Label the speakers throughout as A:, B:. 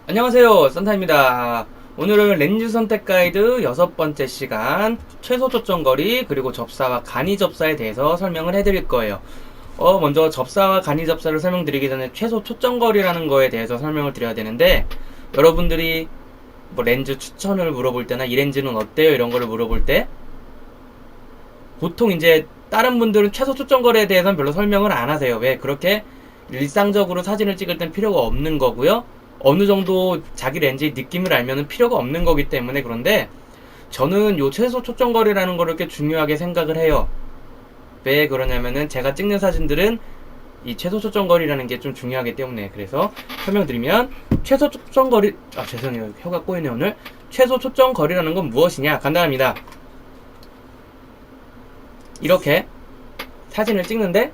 A: 안녕하세요, 산타입니다. 오늘은 렌즈 선택 가이드 6번째 시간 최소 초점 거리 그리고 접사와 간이 접사에 대해서 설명을 해드릴 거예요. 먼저 접사와 간이 접사를 설명드리기 전에 최소 초점 거리라는 거에 대해서 설명을 드려야 되는데, 여러분들이 뭐 렌즈 추천을 물어볼 때나 이 렌즈는 어때요? 이런 거를 물어볼 때 보통 이제 다른 분들은 최소 초점 거리에 대해서는 별로 설명을 안 하세요. 왜? 그렇게 일상적으로 사진을 찍을 땐 필요가 없는 거고요. 어느 정도 자기 렌즈의 느낌을 알면은 필요가 없는 거기 때문에. 그런데 저는 요 최소 초점 거리라는 거를 꽤 중요하게 생각을 해요. 왜 그러냐면은 제가 찍는 사진들은 이 최소 초점 거리라는 게 좀 중요하기 때문에. 그래서 설명드리면, 최소 초점 거리, 죄송해요, 혀가 꼬이네 오늘. 최소 초점 거리라는 건 무엇이냐? 간단합니다. 이렇게 사진을 찍는데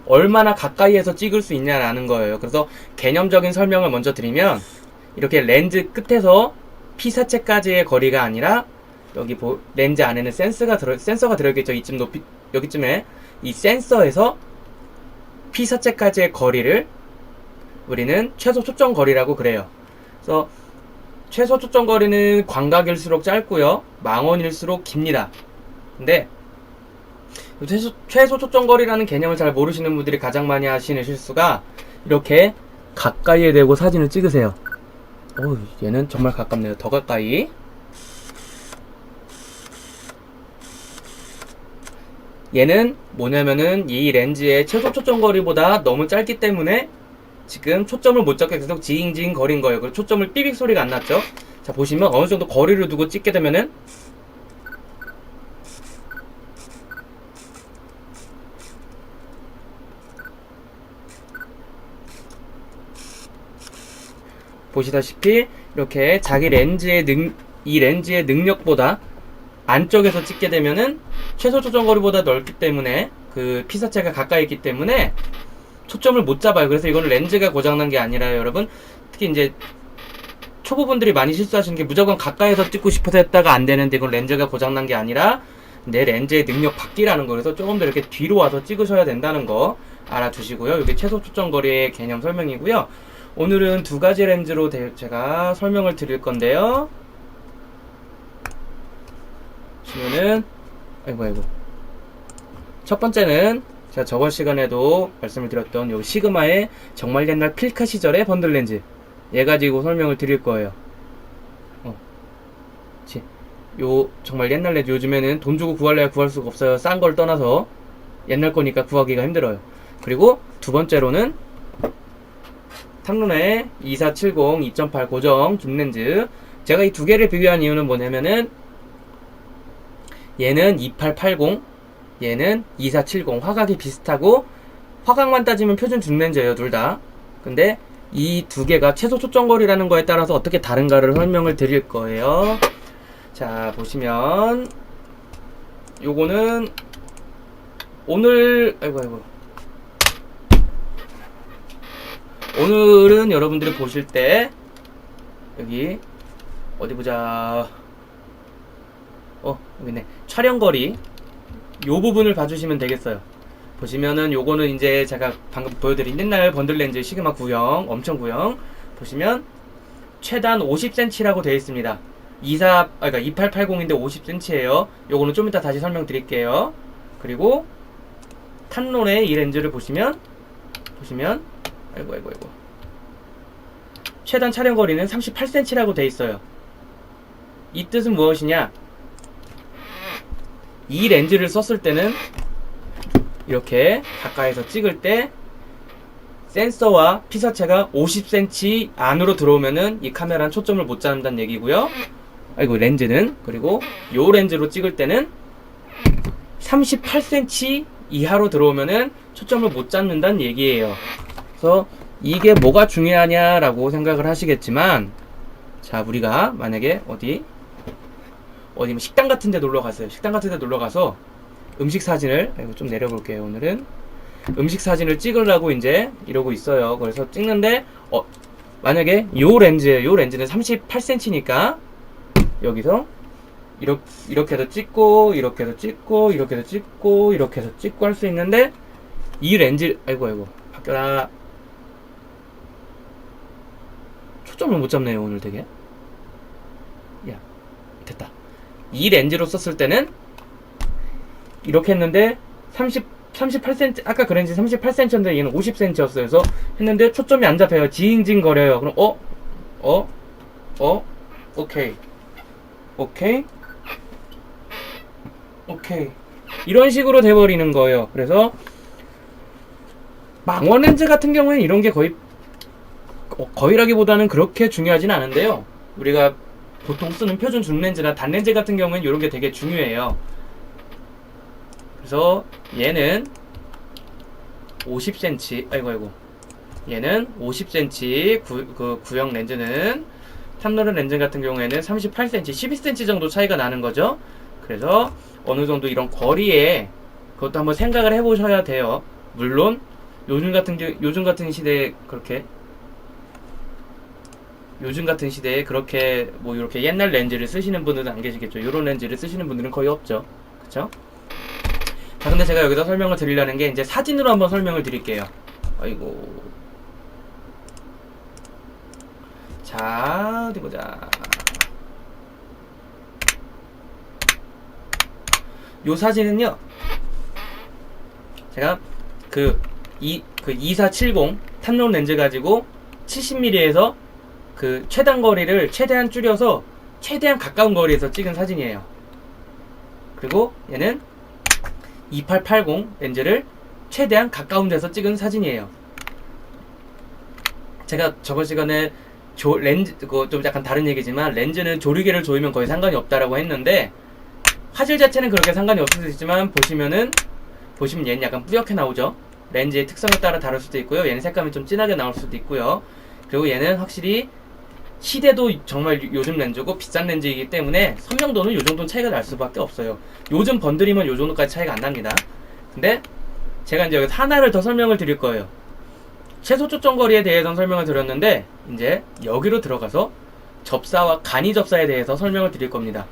A: 얼마나 가까이에서 찍을 수 있냐라는 거예요. 그래서 개념적인 설명을 먼저 드리면, 이렇게 렌즈 끝에서 피사체까지의 거리가 아니라, 여기 렌즈 안에는 센서가 들어있겠죠. 이쯤 높이, 여기쯤에 이 센서에서 피사체까지의 거리를 우리는 최소 초점 거리라고 그래요. 그래서 최소 초점 거리는 광각일수록 짧고요, 망원일수록 깁니다. 근데 최소 초점 거리라는 개념을 잘 모르시는 분들이 가장 많이 하시는 실수가, 이렇게 가까이에 대고 사진을 찍으세요. 얘는 정말 가깝네요. 더 가까이. 얘는 뭐냐면은 이 렌즈의 최소 초점 거리보다 너무 짧기 때문에 지금 초점을 못 잡게 계속 지잉지잉 거린 거예요. 그리고 초점을 삐빅 소리가 안 났죠. 자, 보시면 어느 정도 거리를 두고 찍게 되면은 보시다시피 이렇게 자기 렌즈의 이 렌즈의 능력보다 안쪽에서 찍게 되면은 최소 초점 거리보다 넓기 때문에, 그 피사체가 가까이 있기 때문에 초점을 못 잡아요. 그래서 이거는 렌즈가 고장난 게 아니라, 여러분, 특히 이제 초보분들이 많이 실수하시는 게, 무조건 가까이서 찍고 싶어서 했다가 안 되는데 이건 렌즈가 고장난 게 아니라 내 렌즈의 능력 밖이라는 거. 그래서 조금 더 이렇게 뒤로 와서 찍으셔야 된다는 거 알아두시고요. 이게 최소 초점 거리의 개념 설명이고요. 오늘은 두 가지 렌즈로 제가 설명을 드릴 건데요. 보시면은, 아이고. 첫 번째는 제가 저번 시간에도 말씀을 드렸던 요 시그마의 정말 옛날 필카 시절의 번들 렌즈, 얘 가지고 설명을 드릴 거예요. 요 정말 옛날 렌즈, 요즘에는 돈 주고 구할래야 구할 수가 없어요. 싼 걸 떠나서 옛날 거니까 구하기가 힘들어요. 그리고 두 번째로는 탐론의 2470 2.8 고정 줌 렌즈. 제가 이 두 개를 비교한 이유는 뭐냐면은, 얘는 2880, 얘는 2470, 화각이 비슷하고 화각만 따지면 표준 줌 렌즈예요, 둘 다. 근데 이 두 개가 최소 초점 거리라는 거에 따라서 어떻게 다른가를 설명을 드릴 거예요. 자, 보시면 요거는 오늘은 여러분들이 보실 때, 여기 어디 보자, 여기네, 촬영거리 요 부분을 봐주시면 되겠어요. 보시면은 요거는 이제 제가 방금 보여드린 옛날 번들 렌즈 시그마 구형, 엄청 구형. 보시면 최단 50cm라고 되어 있습니다. 2880인데 50cm예요. 요거는 좀 이따 다시 설명드릴게요. 그리고 탐론의 이 렌즈를 보시면 최단 촬영거리는 38cm라고 되어 있어요. 이 뜻은 무엇이냐? 이 렌즈를 썼을 때는 이렇게 가까이서 찍을 때 센서와 피사체가 50cm 안으로 들어오면은 이 카메라는 초점을 못 잡는다는 얘기고요. 렌즈는. 그리고 요 렌즈로 찍을 때는 38cm 이하로 들어오면은 초점을 못 잡는다는 얘기예요. 그래서 이게 뭐가 중요하냐라고 생각을 하시겠지만, 자, 우리가 만약에 어디 뭐 식당 같은 데 놀러 갔어요. 식당 같은 데 놀러 가서 음식 사진을, 좀 내려볼게요. 오늘은 음식 사진을 찍으려고 이제 이러고 있어요. 그래서 찍는데, 만약에 요 렌즈는 38cm니까 여기서 이렇게 해서 찍고, 이렇게 해서 찍고, 이렇게 해서 찍고, 이렇게 해서 찍고 할 수 있는데, 이 렌즈, 바뀌었네. 자, 초점을 못 잡네요 오늘 되게. 야, 됐다. 이 렌즈로 썼을 때는 이렇게 했는데 38cm, 아까 그 렌즈 38cm인데 얘는 50cm였어요. 그래서 했는데 초점이 안 잡혀요. 징징 거려요. 그럼 오케이 이런 식으로 돼버리는 거예요. 그래서 망원 렌즈 같은 경우에는 이런 게 거의라기보다는 그렇게 중요하진 않은데요. 우리가 보통 쓰는 표준 줌 렌즈나 단 렌즈 같은 경우에는 이런 게 되게 중요해요. 그래서 얘는 50cm, 아이고 얘는 50cm 구형 렌즈는 탐노른 렌즈 같은 경우에는 38cm, 12cm 정도 차이가 나는 거죠. 그래서 어느 정도 이런 거리에 그것도 한번 생각을 해보셔야 돼요. 물론 요즘 같은 시대에 그렇게 뭐 이렇게 옛날 렌즈를 쓰시는 분들은 안 계시겠죠. 이런 렌즈를 쓰시는 분들은 거의 없죠. 그쵸? 자, 근데 제가 여기서 설명을 드리려는 게 이제 사진으로 한번 설명을 드릴게요. 아이고. 자, 어디 보자. 요 사진은요, 제가 그 2470 탐론 렌즈 가지고 70mm에서 그 최단 거리를 최대한 줄여서 최대한 가까운 거리에서 찍은 사진이에요. 그리고 얘는 2880 렌즈를 최대한 가까운 데서 찍은 사진이에요. 제가 저번 시간에 렌즈, 그거 좀 약간 다른 얘기지만 렌즈는 조리개를 조이면 거의 상관이 없다라고 했는데, 화질 자체는 그렇게 상관이 없을 수 있지만 보시면 얘는 약간 뿌옇게 나오죠. 렌즈의 특성에 따라 다를 수도 있고요. 얘는 색감이 좀 진하게 나올 수도 있고요. 그리고 얘는 확실히 시대도 정말 요즘 렌즈고 비싼 렌즈이기 때문에 선명도는 요 정도는 차이가 날 수밖에 없어요. 요즘 번들이면 요 정도까지 차이가 안 납니다. 근데 제가 이제 여기서 하나를 더 설명을 드릴 거예요. 최소 초점 거리에 대해서는 설명을 드렸는데, 이제 여기로 들어가서 접사와 간이 접사에 대해서 설명을 드릴 겁니다.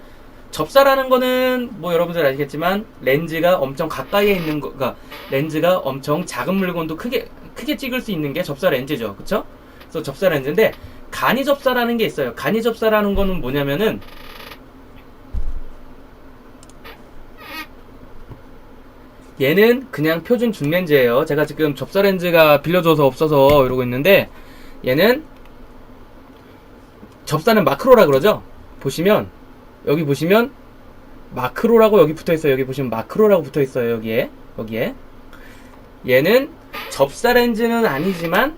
A: 접사라는 거는 뭐 여러분들 아시겠지만 렌즈가 엄청 가까이에 있는 거, 그러니까 렌즈가 엄청 작은 물건도 크게 찍을 수 있는 게 접사 렌즈죠. 그쵸? 그래서 접사 렌즈인데, 간이 접사라는 게 있어요. 간이 접사라는 거는 뭐냐면은, 얘는 그냥 표준 줌 렌즈예요. 제가 지금 접사 렌즈가 빌려줘서 없어서 이러고 있는데, 얘는 접사는 마크로라 그러죠. 여기 보시면 마크로라고 여기 붙어있어요. 여기 보시면 마크로라고 붙어있어요. 여기에 얘는 접사 렌즈는 아니지만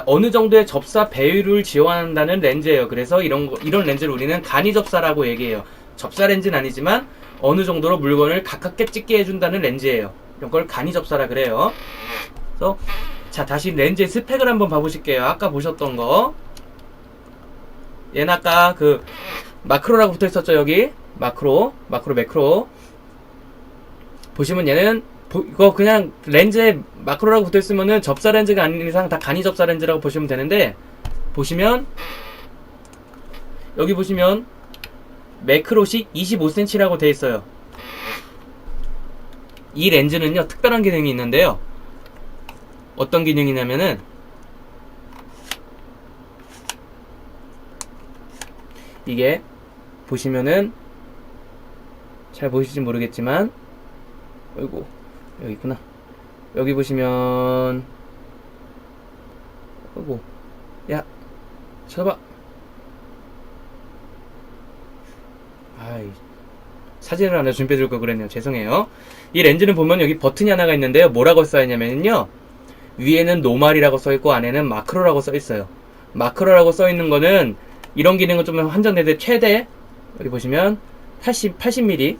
A: 어느 정도의 접사 배율을 지원한다는 렌즈예요. 그래서 이런 렌즈를 우리는 간이 접사라고 얘기해요. 접사 렌즈는 아니지만 어느 정도로 물건을 가깝게 찍게 해준다는 렌즈예요. 이런 걸 간이 접사라 그래요. 그래서 자, 다시 렌즈의 스펙을 한번 봐보실게요. 아까 보셨던 거, 얘는 아까 그 마크로라고 붙어있었죠. 여기 마크로 매크로 보시면 얘는 이거 그냥 렌즈에 마크로라고 붙어있으면은 접사 렌즈가 아닌 이상 다 간이 접사 렌즈라고 보시면 되는데, 여기 보시면 매크로시 25cm라고 되어 있어요. 이 렌즈는요, 특별한 기능이 있는데요. 어떤 기능이냐면은, 이게 보시면은 잘 보이실지 모르겠지만, 어이구, 여기 있구나. 여기 보시면, 어이구, 야, 쳐봐. 아이, 사진을 하나 준비해 줄 걸 그랬네요. 죄송해요. 이 렌즈는 보면 여기 버튼이 하나가 있는데요. 뭐라고 써있냐면요, 위에는 노말이라고 써있고 안에는 마크로라고 써있어요. 마크로라고 써있는 거는 이런 기능은 좀 한정되는데, 최대 여기 보시면 80mm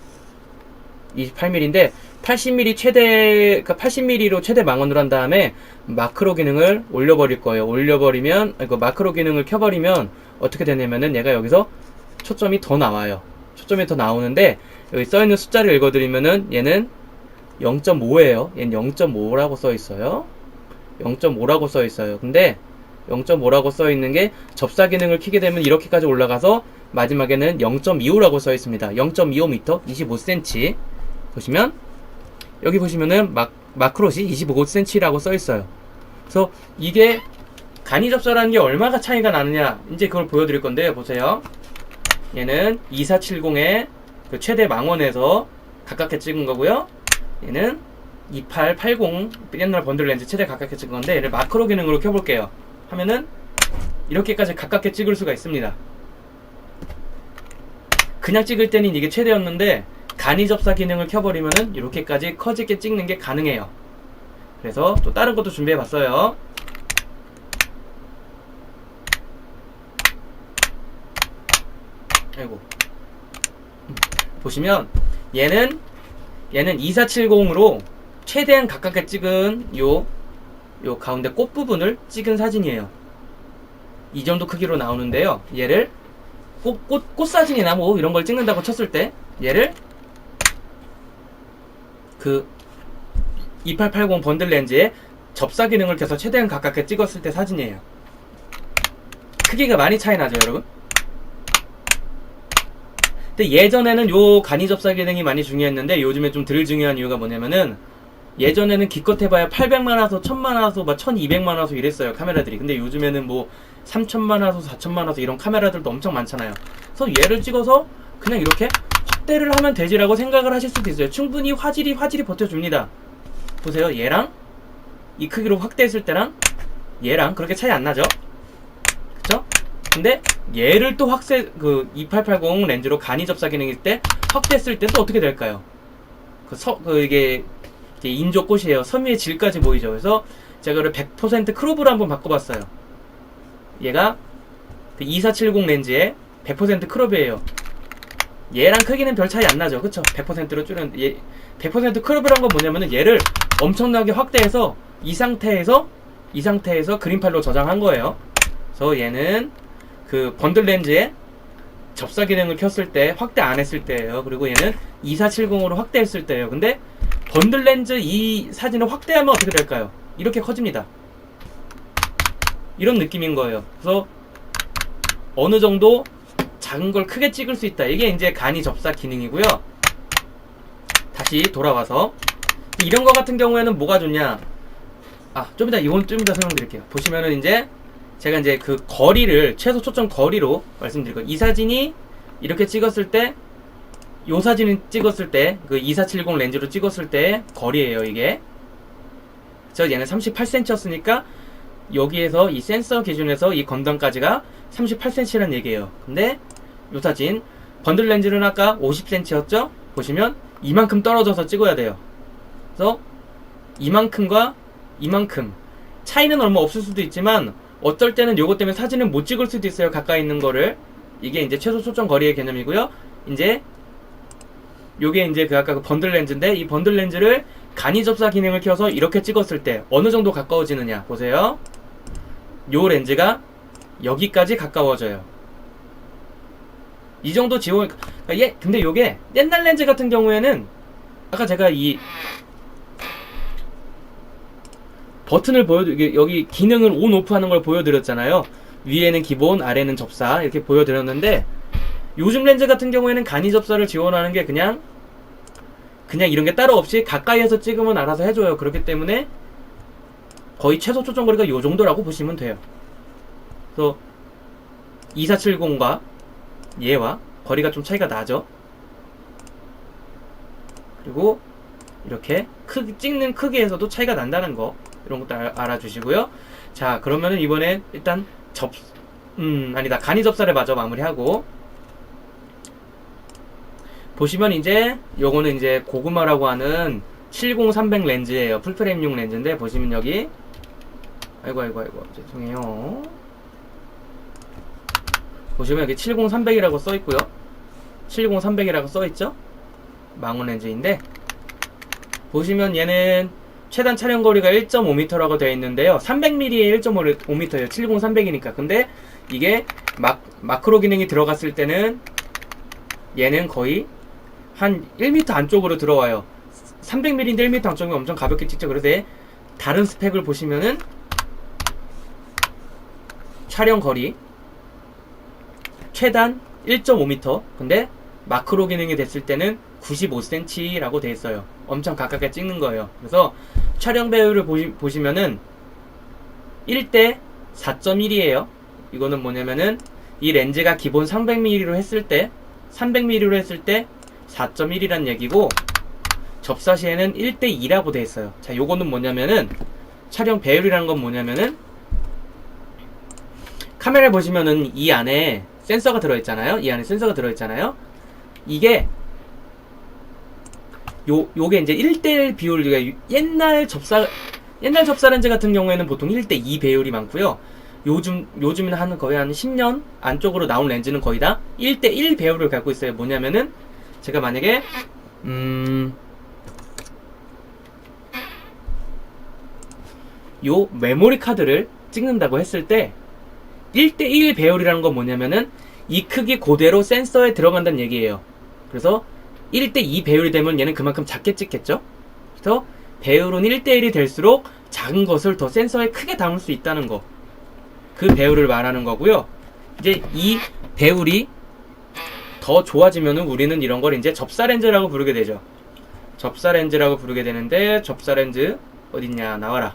A: 28mm인데 80mm 그러니까 80mm로 최대 망원으로 한 다음에 마크로 기능을 올려버릴 거예요. 마크로 기능을 켜버리면 어떻게 되냐면은 얘가 여기서 초점이 더 나와요. 초점이 더 나오는데, 여기 써있는 숫자를 읽어드리면은 얘는 0.5예요. 얘는 0.5라고 써있어요. 0.5라고 써있어요. 근데 0.5라고 써있는 게 접사 기능을 켜게 되면 이렇게까지 올라가서 마지막에는 0.25라고 써있습니다. 0.25m, 25cm. 보시면 여기 보시면은 마크로시 25cm라고 써있어요. 그래서 이게 간이 접사라는 게 얼마가 차이가 나느냐 이제 그걸 보여드릴 건데요. 보세요. 얘는 2470의 그 최대 망원에서 가깝게 찍은 거고요. 얘는 2880 옛날 번들 렌즈 최대 가깝게 찍은 건데, 얘를 마크로 기능으로 켜볼게요. 하면은 이렇게까지 가깝게 찍을 수가 있습니다. 그냥 찍을 때는 이게 최대였는데 간이 접사 기능을 켜버리면은 이렇게까지 커지게 찍는 게 가능해요. 그래서 또 다른 것도 준비해봤어요. 아이고. 보시면 얘는 2470으로 최대한 가깝게 찍은 요 가운데 꽃 부분을 찍은 사진이에요. 이 정도 크기로 나오는데요. 얘를 꽃 사진이나 뭐 이런 걸 찍는다고 쳤을 때 얘를 그 2880 번들 렌즈에 접사 기능을 켜서 최대한 가깝게 찍었을 때 사진이에요. 크기가 많이 차이 나죠, 여러분? 근데 예전에는 요 간이 접사 기능이 많이 중요했는데 요즘에 좀 덜 중요한 이유가 뭐냐면은, 예전에는 기껏 해봐야 800만 화소, 1000만 화소, 막 1200만 화소 이랬어요, 카메라들이. 근데 요즘에는 뭐 3000만 화소, 4000만 화소 이런 카메라들도 엄청 많잖아요. 그래서 얘를 찍어서 그냥 이렇게 확대를 하면 되지라고 생각을 하실 수도 있어요. 충분히 화질이 버텨줍니다. 보세요. 얘랑 이 크기로 확대했을 때랑 얘랑 그렇게 차이 안 나죠? 그쵸? 근데 얘를 또 2880 렌즈로 간이 접사 기능일 때 확대했을 때 또 어떻게 될까요? 이게 인조꽃이에요. 섬유의 질까지 보이죠. 그래서 제가 이걸 100% 크롭으로 한번 바꿔봤어요. 얘가 2470 렌즈에 100% 크롭이에요. 얘랑 크기는 별 차이 안 나죠. 그쵸? 100%로 줄였는데 100% 크롭이란 건 뭐냐면은 얘를 엄청나게 확대해서 이 상태에서 그림팔로 저장한 거예요. 그래서 얘는 그 번들 렌즈에 접사 기능을 켰을 때 확대 안 했을 때예요. 그리고 얘는 2470으로 확대했을 때예요. 근데 번들 렌즈 이 사진을 확대하면 어떻게 될까요? 이렇게 커집니다. 이런 느낌인 거예요. 그래서 어느 정도 작은 걸 크게 찍을 수 있다. 이게 이제 간이 접사 기능이고요. 다시 돌아와서 이런 거 같은 경우에는 뭐가 좋냐? 이건 좀 이따 설명드릴게요. 보시면은 이제 제가 이제 그 거리를 최소 초점 거리로 말씀드릴 거예요. 이 사진이 이렇게 찍었을 때, 요 사진을 찍었을 때, 그 2470 렌즈로 찍었을 때 거리예요, 이게. 그래서 얘는 38cm였으니까 여기에서 이 센서 기준에서 이 건담까지가 38cm라는 얘기예요. 근데 요 사진 번들 렌즈는 아까 50cm였죠? 보시면 이만큼 떨어져서 찍어야 돼요. 그래서 이만큼과 이만큼 차이는 얼마 없을 수도 있지만 어쩔 때는 요것 때문에 사진을 못 찍을 수도 있어요. 가까이 있는 거를. 이게 이제 최소 초점 거리의 개념이고요. 이제 요게 이제 아까 그 번들 렌즈인데, 이 번들 렌즈를 간이 접사 기능을 켜서 이렇게 찍었을 때 어느 정도 가까워지느냐 보세요. 요 렌즈가 여기까지 가까워져요. 이 정도 지원. 근데 요게 옛날 렌즈 같은 경우에는 아까 제가 이 버튼을 여기 기능을 온 오프 하는 걸 보여드렸잖아요. 위에는 기본, 아래는 접사 이렇게 보여드렸는데, 요즘 렌즈 같은 경우에는 간이 접사를 지원하는 게 그냥 이런 게 따로 없이 가까이에서 찍으면 알아서 해줘요. 그렇기 때문에 거의 최소 초점 거리가 요 정도라고 보시면 돼요. 그래서 2470과 얘와 거리가 좀 차이가 나죠. 그리고 이렇게 찍는 크기에서도 차이가 난다는 거, 이런 것도 알아주시고요. 자, 그러면은 이번에 일단 간이 접사를 마저 마무리하고, 보시면 이제 요거는 이제 고구마라고 하는 70300 렌즈예요. 풀프레임용 렌즈인데, 보시면 여기 아이고 죄송해요. 보시면 여기 70300이라고 써있고요. 70300이라고 써있죠? 망원 렌즈인데, 보시면 얘는 최단 촬영 거리가 1.5m라고 되어 있는데요. 300mm에 1.5m예요. 70300이니까. 근데 이게 마크로 기능이 들어갔을 때는 얘는 거의 한 1m 안쪽으로 들어와요. 300mm인데 1m 안쪽이면 엄청 가볍게 찍죠. 그래서 다른 스펙을 보시면은 촬영 거리 최단 1.5m, 근데 마크로 기능이 됐을 때는 95cm라고 되어 있어요. 엄청 가깝게 찍는 거예요. 그래서 촬영 배율을 보시면은 1대 4.1이에요. 이거는 뭐냐면은 이 렌즈가 기본 300mm로 했을 때 300mm로 했을 때 4.1이란 얘기고, 접사 시에는 1대 2라고 돼 있어요. 자, 요거는 뭐냐면은 촬영 배율이라는 건 뭐냐면은, 카메라 보시면은 이 안에 센서가 들어있잖아요. 이 안에 센서가 들어있잖아요. 이게 요게 이제 1대1 비율, 옛날 접사 렌즈 같은 경우에는 보통 1대2 배율이 많고요. 요즘은 거의 한 10년 안쪽으로 나온 렌즈는 거의 다 1대1 배율을 갖고 있어요. 뭐냐면은, 제가 만약에, 요 메모리 카드를 찍는다고 했을 때, 1대1 배율이라는 건 뭐냐면은, 이 크기 그대로 센서에 들어간다는 얘기예요. 그래서 1대2 배율이 되면 얘는 그만큼 작게 찍겠죠? 그래서 배율은 1대1이 될수록 작은 것을 더 센서에 크게 담을 수 있다는 거. 그 배율을 말하는 거고요. 이제 이 배율이 더 좋아지면은 우리는 이런 걸 이제 접사 렌즈라고 부르게 되죠. 접사 렌즈라고 부르게 되는데, 접사 렌즈 어딨냐, 나와라.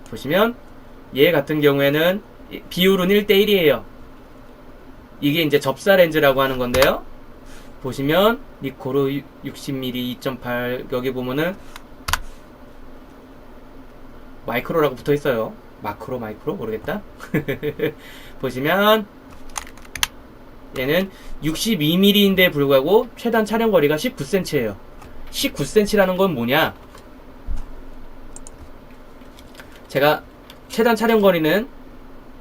A: 보시면 얘 같은 경우에는 비율은 1대1이에요. 이게 이제 접사 렌즈라고 하는 건데요. 보시면 니코로 60mm 2.8, 여기 보면은 마이크로라고 붙어 있어요. 마크로, 마이크로 모르겠다. 보시면 얘는 62mm인데 불구하고 최단 촬영 거리가 19cm예요. 19cm라는 건 뭐냐? 제가 최단 촬영 거리는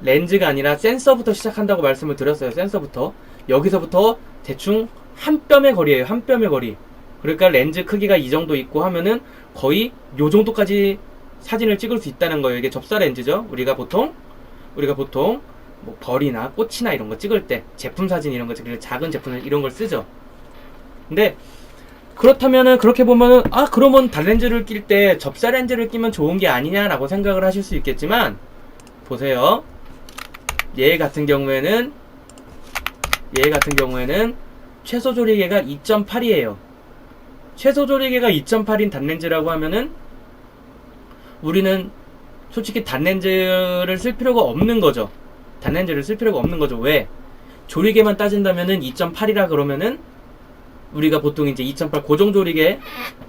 A: 렌즈가 아니라 센서부터 시작한다고 말씀을 드렸어요. 센서부터. 여기서부터 대충 한 뼘의 거리예요. 한 뼘의 거리. 그러니까 렌즈 크기가 이 정도 있고 하면은 거의 요 정도까지 사진을 찍을 수 있다는 거예요. 이게 접사 렌즈죠. 우리가 보통 뭐 벌이나 꽃이나 이런 거 찍을 때 제품 사진 이런 거 찍을 때 작은 제품 이런 걸 쓰죠. 근데 그렇다면은, 그렇게 보면은, 그러면 단렌즈를 낄 때 접사 렌즈를 끼면 좋은 게 아니냐라고 생각을 하실 수 있겠지만, 보세요. 얘 같은 경우에는 최소 조리개가 2.8이에요. 최소 조리개가 2.8인 단렌즈라고 하면은 우리는 솔직히 단렌즈를 쓸 필요가 없는 거죠. 왜? 조리개만 따진다면은 2.8이라 그러면은 우리가 보통 이제 2.8 고정 조리개,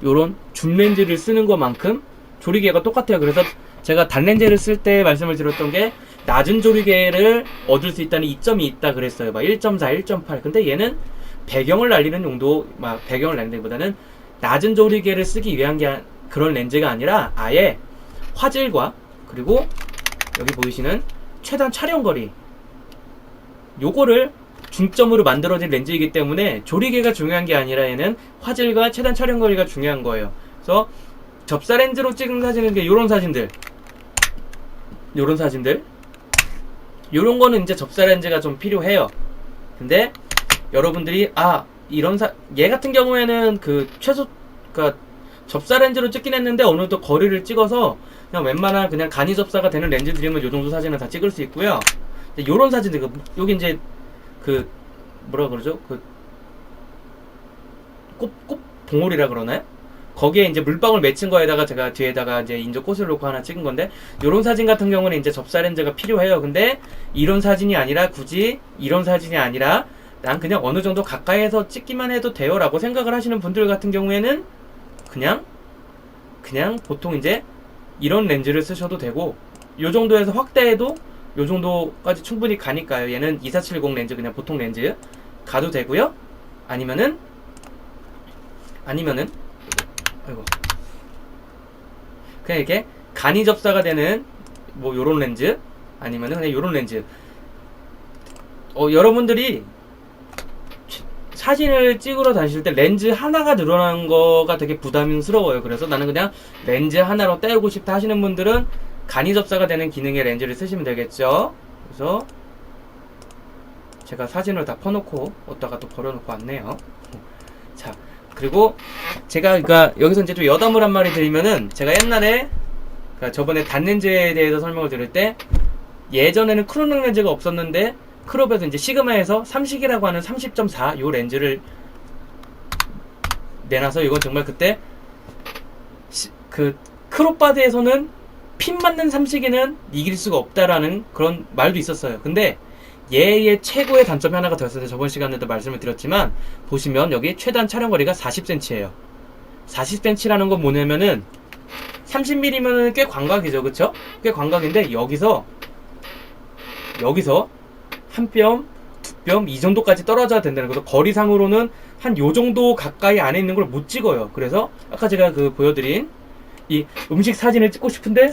A: 요런 줌 렌즈를 쓰는 것만큼 조리개가 똑같아요. 그래서 제가 단렌즈를 쓸 때 말씀을 드렸던 게, 낮은 조리개를 얻을 수 있다는 이점이 있다 그랬어요. 막 1.4, 1.8. 근데 얘는 배경을 날리는 용도, 배경을 날리기보다는 낮은 조리개를 쓰기 위한 그런 렌즈가 아니라 아예 화질과, 그리고 여기 보이시는 최단 촬영거리, 요거를 중점으로 만들어진 렌즈이기 때문에 조리개가 중요한 게 아니라 얘는 화질과 최단 촬영거리가 중요한 거예요. 그래서 접사 렌즈로 찍은 사진은 요런 사진들, 요런 거는 이제 접사 렌즈가 좀 필요해요. 근데 여러분들이 얘 같은 경우에는 접사 렌즈로 찍긴 했는데 어느 정도 거리를 찍어서 그냥 웬만한 그냥 간이 접사가 되는 렌즈들이면 요 정도 사진은 다 찍을 수 있고요. 요런 사진들, 여기 이제 뭐라 그러죠? 꽃 봉오리라 그러나요? 거기에 이제 물방울 맺힌 거에다가 제가 뒤에다가 이제 인조 꽃을 놓고 하나 찍은 건데, 요런 사진 같은 경우는 이제 접사 렌즈가 필요해요. 근데 이런 사진이 아니라, 굳이 이런 사진이 아니라 난 그냥 어느 정도 가까이에서 찍기만 해도 돼요 라고 생각을 하시는 분들 같은 경우에는 그냥 보통 이제 이런 렌즈를 쓰셔도 되고, 요 정도에서 확대해도 요 정도까지 충분히 가니까요. 얘는 2470 렌즈, 그냥 보통 렌즈 가도 되고요. 아니면은 그냥 이렇게 간이 접사가 되는 뭐 요런 렌즈, 아니면은 그냥 요런 렌즈. 여러분들이 사진을 찍으러 다니실 때 렌즈 하나가 늘어나는 거가 되게 부담스러워요. 그래서 나는 그냥 렌즈 하나로 때우고 싶다 하시는 분들은 간이 접사가 되는 기능의 렌즈를 쓰시면 되겠죠. 그래서 제가 사진을 다 퍼놓고 어디다가 또 버려놓고 왔네요. 자, 그리고 제가 여기서 이제 좀 여담을 한 마디 드리면은, 제가 옛날에 저번에 단렌즈에 대해서 설명을 드릴 때, 예전에는 크롭 렌즈가 없었는데 크롭에서 이제 시그마에서 30이라고 하는 30.4 요 렌즈를 내놔서, 이건 정말 그때 크롭바드에서는 핀 맞는 삼식이는 이길 수가 없다라는 그런 말도 있었어요. 근데 얘의 최고의 단점이 하나가 더 있어서 저번 시간에도 말씀을 드렸지만, 보시면 여기 최단 촬영거리가 40cm예요. 40cm라는 건 뭐냐면은 30mm면은 꽤 광각이죠, 그쵸? 꽤 광각인데 여기서 한 뼘, 두 뼘 이 정도까지 떨어져야 된다는 거죠. 거리상으로는 한 요 정도 가까이 안에 있는 걸 못 찍어요. 그래서 아까 제가 그 보여드린 이 음식 사진을 찍고 싶은데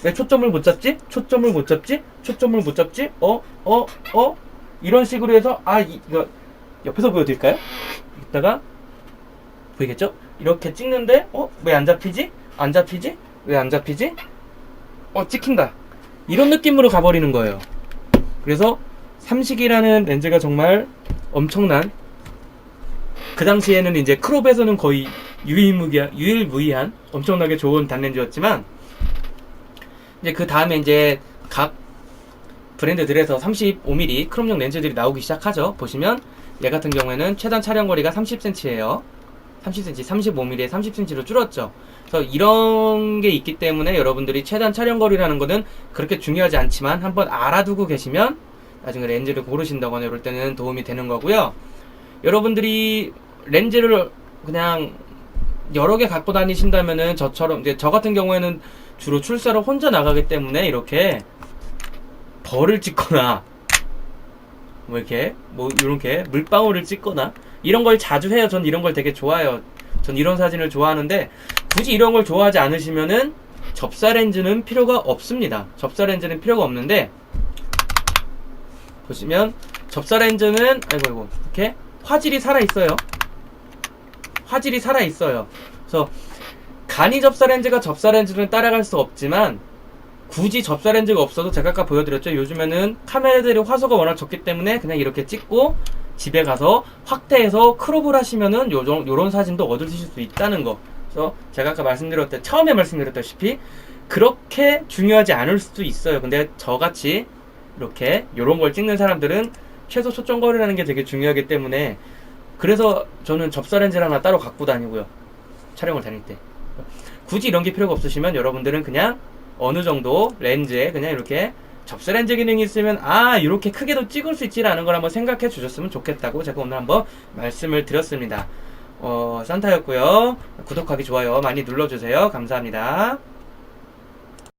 A: 왜 초점을 못 잡지? 초점을 못 잡지? 초점을 못 잡지? 이런 식으로 해서 이거 옆에서 보여드릴까요? 이따가 보이겠죠? 이렇게 찍는데 왜 안 잡히지? 안 잡히지? 왜 안 잡히지? 찍힌다. 이런 느낌으로 가버리는 거예요. 그래서 삼식이라는 렌즈가 정말 엄청난, 그 당시에는 이제 크롭에서는 거의 유일무이한 엄청나게 좋은 단렌즈였지만, 이제 그 다음에 이제 각 브랜드들에서 35mm 크롭용 렌즈들이 나오기 시작하죠. 보시면 얘 같은 경우에는 최단 촬영거리가 30cm예요. 30cm, 35mm에 30cm로 줄었죠. 그래서 이런 게 있기 때문에 여러분들이 최단 촬영거리라는 거는 그렇게 중요하지 않지만 한번 알아두고 계시면 나중에 렌즈를 고르신다거나 이럴 때는 도움이 되는 거고요. 여러분들이 렌즈를 그냥 여러 개 갖고 다니신다면은 저처럼, 이제 저 같은 경우에는 주로 출사를 혼자 나가기 때문에 이렇게 벌을 찍거나 이렇게 물방울을 찍거나 이런 걸 자주 해요. 전 이런 걸 되게 좋아해요. 전 이런 사진을 좋아하는데, 굳이 이런 걸 좋아하지 않으시면은 접사 렌즈는 필요가 없습니다. 접사 렌즈는 필요가 없는데, 보시면 접사 렌즈는 이렇게 화질이 살아있어요. 화질이 살아있어요. 그래서 간이 접사 렌즈가 접사 렌즈는 따라갈 수 없지만, 굳이 접사 렌즈가 없어도 제가 아까 보여드렸죠. 요즘에는 카메라들이 화소가 워낙 적기 때문에 그냥 이렇게 찍고 집에 가서 확대해서 크롭을 하시면은 요런 사진도 얻으실 수 있다는 거. 그래서 제가 아까 처음에 말씀드렸다시피 그렇게 중요하지 않을 수도 있어요. 근데 저같이 이렇게 요런 걸 찍는 사람들은 최소 초점거리라는 게 되게 중요하기 때문에, 그래서 저는 접사 렌즈를 하나 따로 갖고 다니고요. 촬영을 다닐 때. 굳이 이런 게 필요가 없으시면 여러분들은 그냥 어느 정도 렌즈에 그냥 이렇게 접사 렌즈 기능이 있으면 이렇게 크게도 찍을 수 있지라는 걸 한번 생각해 주셨으면 좋겠다고 제가 오늘 한번 말씀을 드렸습니다. 산타였고요. 구독하기, 좋아요 많이 눌러주세요. 감사합니다.